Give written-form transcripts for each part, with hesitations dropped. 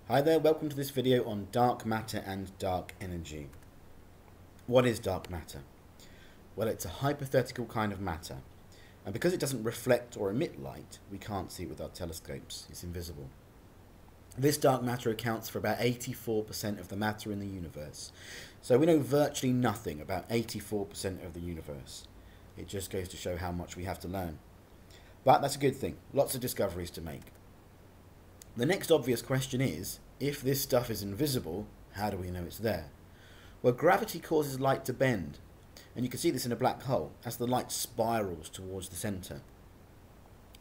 Hi there, welcome to this video on dark matter and dark energy. What is dark matter? Well, it's a hypothetical kind of matter, and because it doesn't reflect or emit light, we can't see it with our telescopes. It's invisible. This dark matter accounts for about 84% of the matter in the universe. So we know virtually nothing about 84% of the universe. It just goes to show how much we have to learn. But that's a good thing. Lots of discoveries to make. The next obvious question is, if this stuff is invisible, how do we know it's there? Well, gravity causes light to bend, and you can see this in a black hole as the light spirals towards the centre.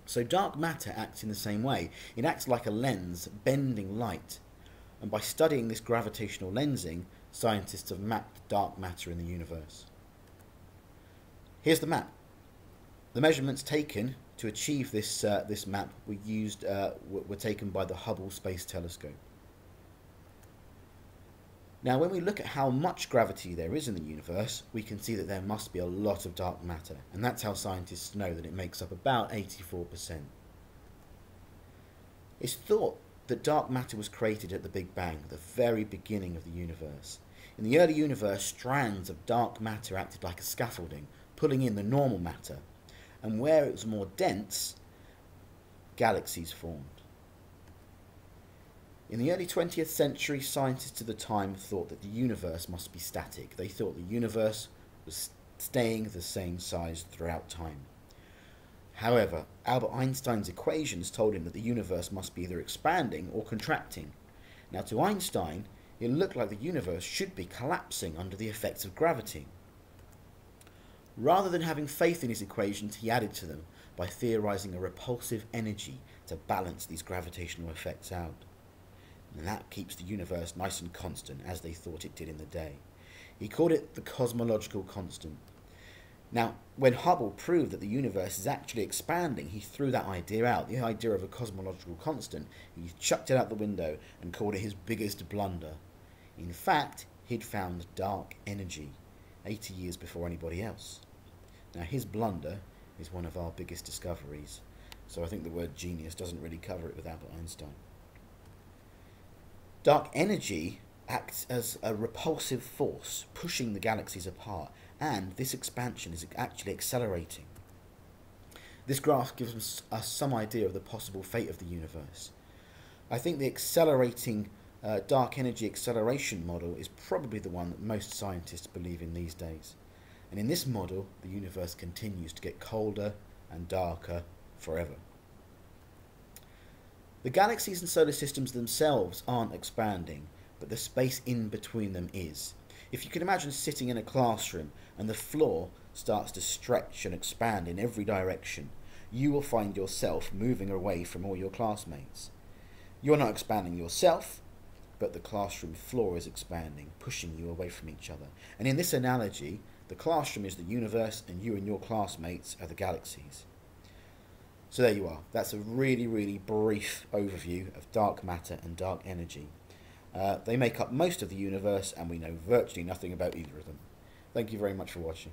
So dark matter acts in the same way. It acts like a lens, bending light. And by studying this gravitational lensing, scientists have mapped dark matter in the universe. Here's the map. The measurements taken to achieve this map were taken by the Hubble Space Telescope. Now, when we look at how much gravity there is in the universe, we can see that there must be a lot of dark matter, and that's how scientists know that it makes up about 84%. It's thought that dark matter was created at the Big Bang, the very beginning of the universe. In the early universe, strands of dark matter acted like a scaffolding, pulling in the normal matter, and where it was more dense, galaxies formed. In the early 20th century, scientists of the time thought that the universe must be static. They thought the universe was staying the same size throughout time. However, Albert Einstein's equations told him that the universe must be either expanding or contracting. Now, to Einstein, it looked like the universe should be collapsing under the effects of gravity. Rather than having faith in his equations, he added to them by theorizing a repulsive energy to balance these gravitational effects out. And that keeps the universe nice and constant, as they thought it did in the day. He called it the cosmological constant. Now, when Hubble proved that the universe is actually expanding, he threw that idea out, the idea of a cosmological constant. He chucked it out the window and called it his biggest blunder. In fact, he'd found dark energy 80 years before anybody else. Now, his blunder is one of our biggest discoveries, so I think the word genius doesn't really cover it with Albert Einstein. Dark energy acts as a repulsive force, pushing the galaxies apart, and this expansion is actually accelerating. This graph gives us some idea of the possible fate of the universe. I think the accelerating dark energy acceleration model is probably the one that most scientists believe in these days. And in this model, the universe continues to get colder and darker forever. The galaxies and solar systems themselves aren't expanding, but the space in between them is. If you can imagine sitting in a classroom and the floor starts to stretch and expand in every direction, you will find yourself moving away from all your classmates. You're not expanding yourself, but the classroom floor is expanding, pushing you away from each other. And in this analogy, the classroom is the universe and you and your classmates are the galaxies. So there you are. That's a really, really brief overview of dark matter and dark energy. They make up most of the universe and we know virtually nothing about either of them. Thank you very much for watching.